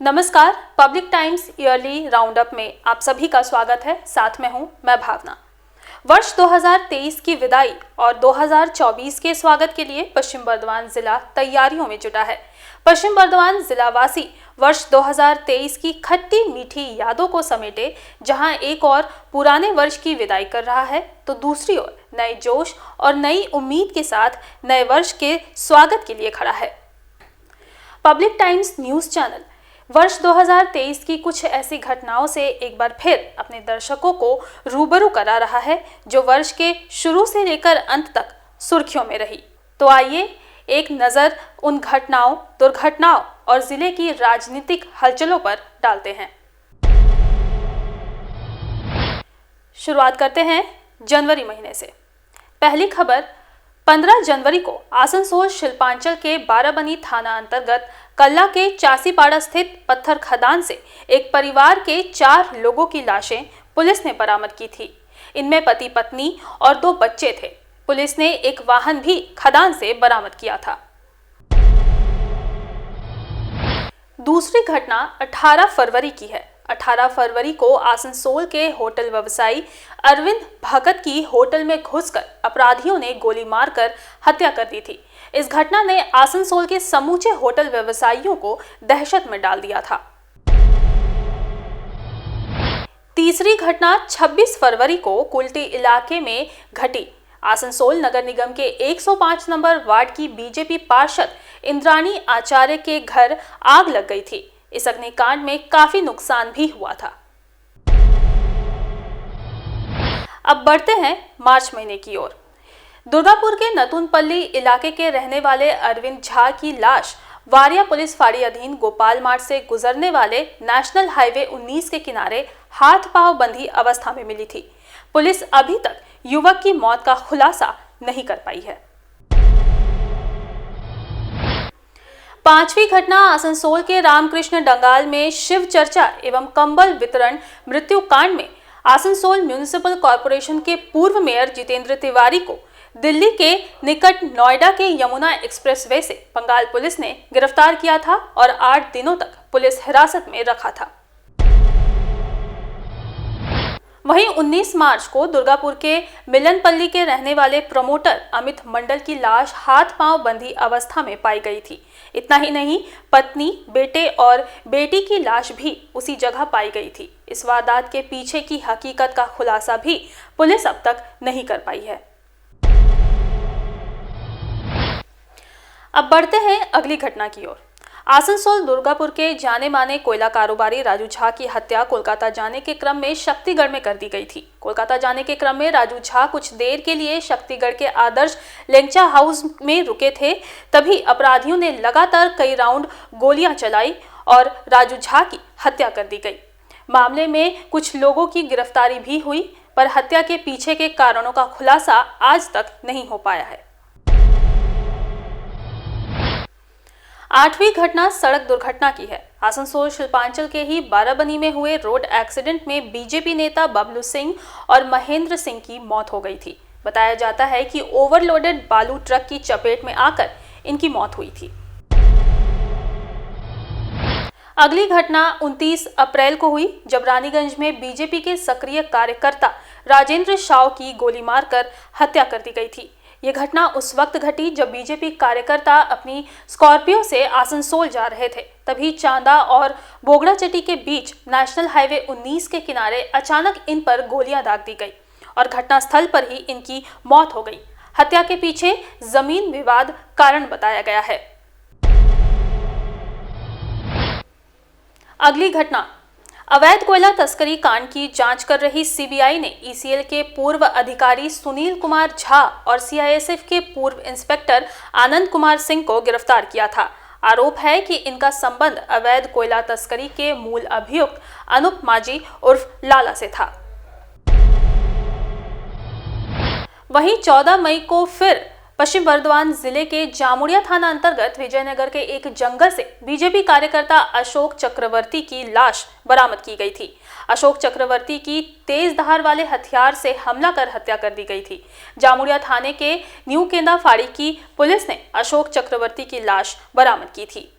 नमस्कार, public times yearly roundup में आप सभी का स्वागत है। साथ में हूं मैं भावना। वर्ष 2023 की विदाई और 2024 के स्वागत के लिए पश्चिम बर्धमान जिला तैयारियों में जुटा है। पश्चिम बर्धमान जिलावासी वर्ष 2023 की खट्टी मीठी यादों को समेटे जहां एक और पुराने वर्ष की विदाई कर रहा है, तो दूसरी ओर नए जोश और नई उम्मीद के साथ नए वर्ष के स्वागत के लिए खड़ा है। पब्लिक टाइम्स न्यूज चैनल वर्ष 2023 की कुछ ऐसी घटनाओं से एक बार फिर अपने दर्शकों को रूबरू करा रहा है जो वर्ष के शुरू से लेकर अंत तक सुर्खियों में रही। तो आइए एक नज़र उन घटनाओं, दुर्घटनाओं और जिले की राजनीतिक हलचलों पर डालते हैं। शुरुआत करते हैं जनवरी महीने से। पहली खबर 15 जनवरी को आसनसोल शिल्पांचल के बाराबनी थाना अंतर्गत कल्ला के चासीपाड़ा स्थित पत्थर खदान से एक परिवार के 4 लोगों की लाशें पुलिस ने बरामद की थी। इनमें पति पत्नी और 2 बच्चे थे। पुलिस ने एक वाहन भी खदान से बरामद किया था। दूसरी घटना 18 फरवरी की है। 18 फरवरी को आसनसोल के होटल व्यवसायी अरविंद भगत की होटल में घुसकर अपराधियों ने गोली मारकर हत्या कर दी थी। इस घटना ने आसनसोल के समूचे होटल व्यवसायियों को दहशत में डाल दिया था। तीसरी घटना 26 फरवरी को कुल्टी इलाके में घटी। आसनसोल नगर निगम के 105 नंबर वार्ड की बीजेपी पार्षद इंद्राणी आचार्य के घर आग लग गई थी। इस अग्निकांड में काफी नुकसान भी हुआ था। अब बढ़ते हैं मार्च महीने की ओर। दुर्गापुर के नतुनपल्ली इलाके के रहने वाले अरविंद झा की लाश वारिया पुलिस फाड़ी अधीन गोपाल मार्ग से गुजरने वाले नेशनल हाईवे 19 के किनारे हाथ पांव बंधी अवस्था में मिली थी। पुलिस अभी तक युवक की मौत का खुलासा नहीं कर पाई है। पांचवी घटना आसनसोल के रामकृष्ण डंगाल में शिव चर्चा एवं कंबल वितरण मृत्यु कांड में आसनसोल म्युनिसिपल कॉर्पोरेशन के पूर्व मेयर जितेंद्र तिवारी को दिल्ली के निकट नोएडा के यमुना एक्सप्रेसवे से बंगाल पुलिस ने गिरफ्तार किया था और 8 दिनों तक पुलिस हिरासत में रखा था। वहीं 19 मार्च को दुर्गापुर के मिलनपल्ली के रहने वाले प्रमोटर अमित मंडल की लाश हाथ पांव बंधी अवस्था में पाई गई थी। इतना ही नहीं, पत्नी, बेटे और बेटी की लाश भी उसी जगह पाई गई थी। इस वारदात के पीछे की हकीकत का खुलासा भी पुलिस अब तक नहीं कर पाई है। अब बढ़ते हैं अगली घटना की ओर। आसनसोल दुर्गापुर के जाने माने कोयला कारोबारी राजू झा की हत्या कोलकाता जाने के क्रम में शक्तिगढ़ में कर दी गई थी। कोलकाता जाने के क्रम में राजू झा कुछ देर के लिए शक्तिगढ़ के आदर्श लेंचा हाउस में रुके थे। तभी अपराधियों ने लगातार कई राउंड गोलियां चलाई और राजू झा की हत्या कर दी गई। मामले में कुछ लोगों की गिरफ्तारी भी हुई, पर हत्या के पीछे के कारणों का खुलासा आज तक नहीं हो पाया है। 8वीं घटना सड़क दुर्घटना की है। आसनसोल शिल्पांचल के ही बाराबनी में हुए रोड एक्सीडेंट में बीजेपी नेता बबलू सिंह और महेंद्र सिंह की मौत हो गई थी। बताया जाता है कि ओवरलोडेड बालू ट्रक की चपेट में आकर इनकी मौत हुई थी। अगली घटना 29 अप्रैल को हुई, जब रानीगंज में बीजेपी के सक्रिय कार्यकर्ता राजेंद्र शाह की गोली मारकर हत्या कर दी गई थी। ये घटना उस वक्त घटी जब बीजेपी कार्यकर्ता अपनी स्कॉर्पियो से आसनसोल जा रहे थे। तभी चांदा और बोगड़ाचटी के बीच नेशनल हाईवे 19 के किनारे अचानक इन पर गोलियां दाग दी गई और घटनास्थल पर ही इनकी मौत हो गई। हत्या के पीछे जमीन विवाद कारण बताया गया है। अगली घटना अवैध कोयला तस्करी कांड की जांच कर रही सीबीआई ने ईसीएल के पूर्व अधिकारी सुनील कुमार झा और सीआईएसएफ के पूर्व इंस्पेक्टर आनंद कुमार सिंह को गिरफ्तार किया था। आरोप है कि इनका संबंध अवैध कोयला तस्करी के मूल अभियुक्त अनूप माझी उर्फ लाला से था। वहीं 14 मई को फिर पश्चिम बर्धमान जिले के जामुड़िया थाना अंतर्गत विजयनगर के एक जंगल से बीजेपी कार्यकर्ता अशोक चक्रवर्ती की लाश बरामद की गई थी। अशोक चक्रवर्ती की तेज धार वाले हथियार से हमला कर हत्या कर दी गई थी। जामुड़िया थाने के न्यू केंदा फाड़ी की पुलिस ने अशोक चक्रवर्ती की लाश बरामद की थी।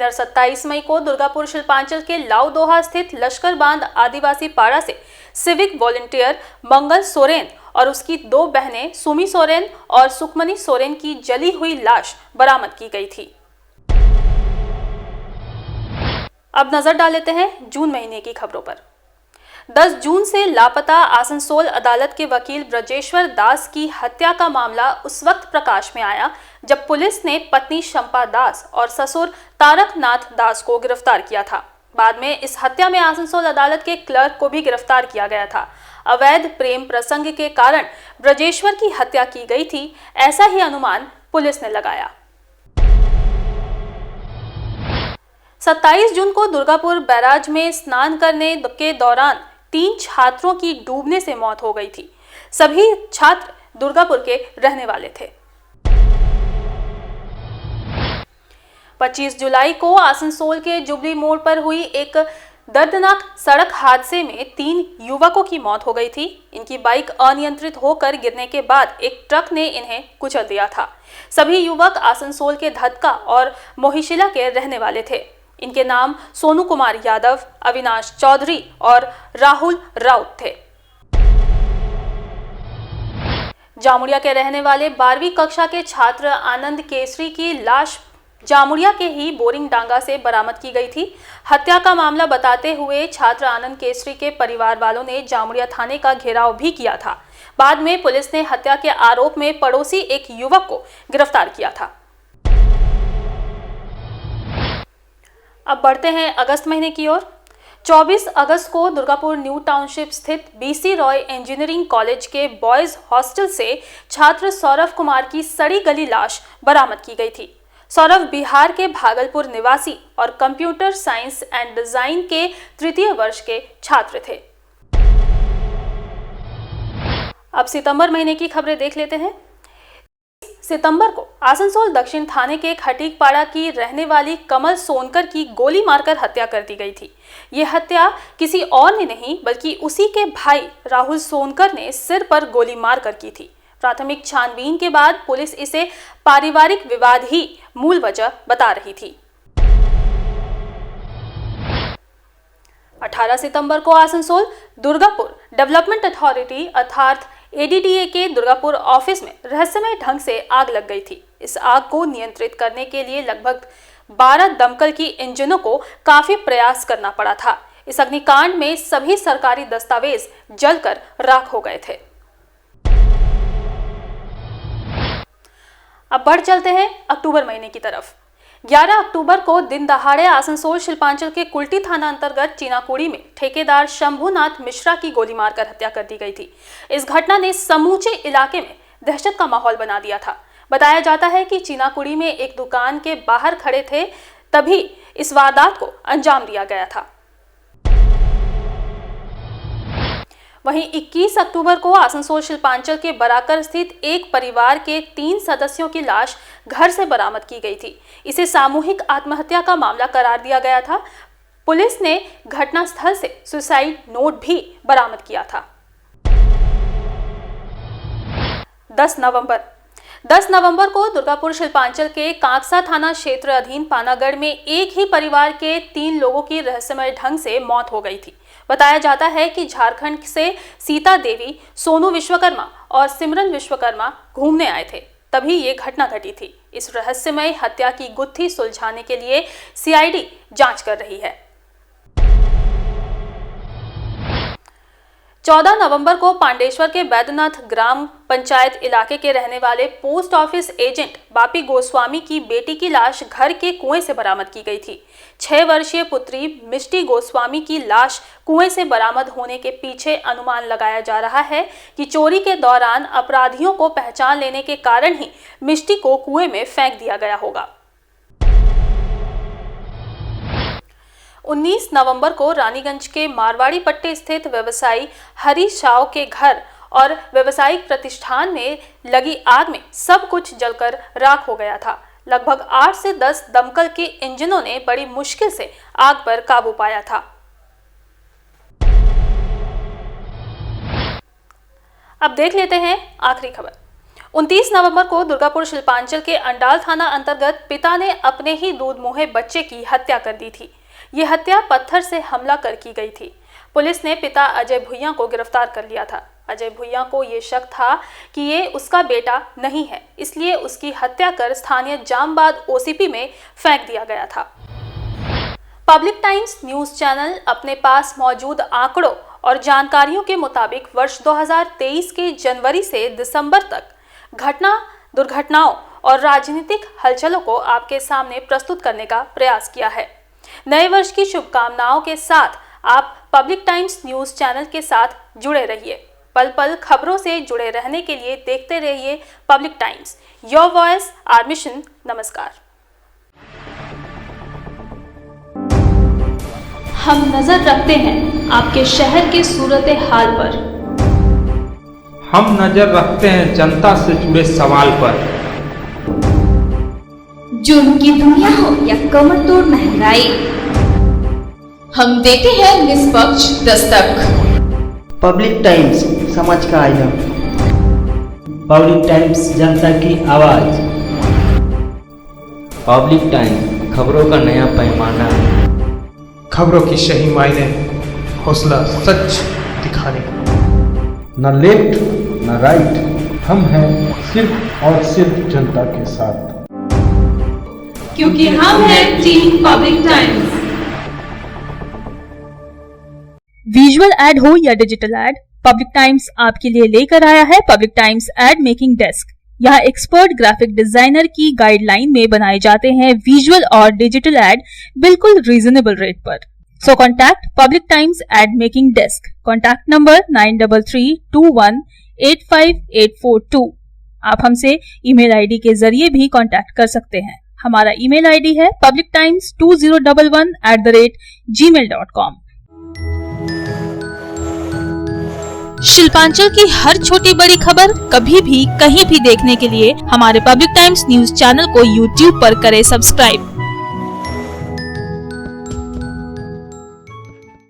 इधर 27 मई को दुर्गापुर शिल्पांचल के लाउदोहा स्थित लश्कर बांध आदिवासी पाड़ा से सिविक वॉलंटियर मंगल सोरेन और उसकी 2 बहनें सुमी सोरेन और सुखमनी सोरेन की जली हुई लाश बरामद की गई थी। अब नजर डाल लेते हैं जून महीने की खबरों पर। 10 जून से लापता आसनसोल अदालत के वकील ब्रजेश्वर दास की हत्या का मामला उस वक्त प्रकाश में आया जब पुलिस ने पत्नी शंपा दास और ससुर तारकनाथ दास को गिरफ्तार किया था। बाद में इस हत्या में आसनसोल अदालत के क्लर्क को भी गिरफ्तार किया गया था। अवैध प्रेम प्रसंग के कारण ब्रजेश्वर की हत्या की गई थी, ऐसा ही अनुमान पुलिस ने लगाया। 27 जून को दुर्गापुर बैराज में स्नान करने के दौरान 3 छात्रों की डूबने से मौत हो गई थी। सभी छात्र दुर्गापुर के रहने वाले थे। 25 जुलाई को आसनसोल के जुबली मोड़ पर हुई एक दर्दनाक सड़क हादसे में 3 युवकों की मौत हो गई थी। इनकी बाइक अनियंत्रित होकर गिरने के बाद एक ट्रक ने इन्हें कुचल दिया था। सभी युवक आसनसोल के धदका और मोहिशिला के रहने वाले थे। इनके नाम सोनू कुमार यादव, अविनाश चौधरी और राहुल राउत थे। जामुड़िया के रहने वाले 12वीं कक्षा के छात्र आनंद केसरी की लाश जामुड़िया के ही बोरिंग डांगा से बरामद की गई थी। हत्या का मामला बताते हुए छात्र आनंद केसरी के परिवार वालों ने जामुड़िया थाने का घेराव भी किया था। बाद में पुलिस ने हत्या के आरोप में पड़ोसी एक युवक को गिरफ्तार किया था। अब बढ़ते हैं अगस्त महीने की ओर। 24 अगस्त को दुर्गापुर न्यू टाउनशिप स्थित बीसी रॉय इंजीनियरिंग कॉलेज के बॉयज हॉस्टल से छात्र सौरभ कुमार की सड़ी गली लाश बरामद की गई थी। सौरभ बिहार के भागलपुर निवासी और कंप्यूटर साइंस एंड डिजाइन के 3य वर्ष के छात्र थे। अब सितंबर महीने की खबरें देख लेते हैं। सितंबर को आसनसोल दक्षिण थाने के खटीकपाड़ा की रहने वाली कमल सोनकर की गोली मारकर हत्या कर दी गई थी। यह हत्या किसी और ने नहीं बल्कि उसी के भाई राहुल सोनकर ने सिर पर गोली मारकर की थी। प्राथमिक छानबीन के बाद पुलिस इसे पारिवारिक विवाद ही मूल वजह बता रही थी। 18 सितंबर को आसनसोल दुर्गापुर डेवलपमेंट अथॉरिटी अर्थात ADDA के दुर्गापुर ऑफिस में रहस्यमय ढंग से आग लग गई थी। इस आग को नियंत्रित करने के लिए लगभग 12 दमकल की इंजनों को काफी प्रयास करना पड़ा था। इस अग्निकांड में सभी सरकारी दस्तावेज जलकर राख हो गए थे। अब बढ़ चलते हैं अक्टूबर महीने की तरफ। 11 अक्टूबर को दिन दहाड़े आसनसोल शिल्पांचल के कुल्टी थाना अंतर्गत चीनाकुड़ी में ठेकेदार शंभुनाथ मिश्रा की गोली मारकर हत्या कर दी गई थी। इस घटना ने समूचे इलाके में दहशत का माहौल बना दिया था। बताया जाता है कि चीनाकुड़ी में एक दुकान के बाहर खड़े थे, तभी इस वारदात को अंजाम दिया गया था। वहीं 21 अक्टूबर को आसनसोल शिल्पांचल के बराकर स्थित एक परिवार के 3 सदस्यों की लाश घर से बरामद की गई थी। इसे सामूहिक आत्महत्या का मामला करार दिया गया था। पुलिस ने घटनास्थल से सुसाइड नोट भी बरामद किया था। 10 नवंबर को दुर्गापुर शिल्पांचल के कांकसा थाना क्षेत्र अधीन पानागढ़ में एक ही परिवार के 3 लोगों की रहस्यमय ढंग से मौत हो गई थी। बताया जाता है कि झारखंड से सीता देवी, सोनू विश्वकर्मा और सिमरन विश्वकर्मा घूमने आए थे, तभी ये घटना घटी थी। इस रहस्यमय हत्या की गुत्थी सुलझाने के लिए CID जांच कर रही है। 14 नवंबर को पांडेश्वर के बैद्यनाथ ग्राम पंचायत इलाके के रहने वाले post office agent Bapi Goswami की बेटी की लाश घर के कुएं से बरामद की गई थी। 6 वर्षीय पुत्री मिष्टी गोस्वामी की लाश कुएं से बरामद होने के पीछे अनुमान लगाया जा रहा है कि चोरी के दौरान अपराधियों को पहचान लेने के कारण ही मिष्टी को कुएं में फेंक दिया गया होगा। 19 नवंबर को रानीगंज के मारवाड़ी पट्टी स्थित व्यवसायी हरीश राव के घर और व्यवसायिक प्रतिष्ठान में लगी आग में सब कुछ जलकर राख हो गया था। लगभग 8 से 10 दमकल के इंजनों ने बड़ी मुश्किल से आग पर काबू पाया था। अब देख लेते हैं आखिरी खबर। 29 नवंबर को दुर्गापुर शिल्पांचल के अंडाल थाना अंतर्गत पिता ने अपने ही दूध मुहे बच्चे की हत्या कर दी थी। ये हत्या पत्थर से हमला कर की गई थी। पुलिस ने पिता अजय भुइयां को गिरफ्तार कर लिया था। अजय भुइयां को ये शक था कि ये उसका बेटा नहीं है, इसलिए उसकी हत्या कर स्थानीय जामबाद ओसीपी में फेंक दिया गया था। पब्लिक टाइम्स न्यूज चैनल अपने पास मौजूद आंकड़ों और जानकारियों के मुताबिक वर्ष 2023 के जनवरी से दिसंबर तक घटना, दुर्घटनाओं और राजनीतिक हलचलों को आपके सामने प्रस्तुत करने का प्रयास किया है। नए वर्ष की शुभकामनाओं के साथ आप पब्लिक टाइम्स न्यूज चैनल के साथ जुड़े रहिए। पल पल खबरों से जुड़े रहने के लिए देखते रहिए public times, your voice our mission. नमस्कार। हम नजर रखते हैं आपके शहर के सूरत हाल पर। हम नजर रखते हैं जनता से जुड़े सवाल पर। जुर्म की दुनिया हो या कमर तोड़ महंगाई, हम देते हैं निष्पक्ष दस्तक। पब्लिक टाइम्स समाज का आईना, पब्लिक टाइम्स जनता की आवाज, पब्लिक टाइम्स खबरों का नया पैमाना, खबरों की सही मायने, हौसला सच दिखाने का। न लेफ्ट न राइट, हम हैं सिर्फ और सिर्फ जनता के साथ, क्योंकि हम हैं team public times. Visual add हो या डिजिटल एड, पब्लिक टाइम्स आपके लिए लेकर आया है public times ad making desk. यहाँ एक्सपर्ट ग्राफिक डिजाइनर की गाइडलाइन में बनाए जाते हैं विजुअल और डिजिटल एड बिल्कुल रीजनेबल रेट पर। So contact Public Times Ad Making Desk. Contact number 9332185842। आप हमसे ईमेल आईडी के जरिए भी कांटेक्ट कर सकते हैं। हमारा ईमेल आईडी है publictimes2011@gmail.com। शिल्पांचल की हर छोटी बड़ी खबर कभी भी कहीं भी देखने के लिए हमारे पब्लिक टाइम्स न्यूज चैनल को YouTube पर करें सब्सक्राइब।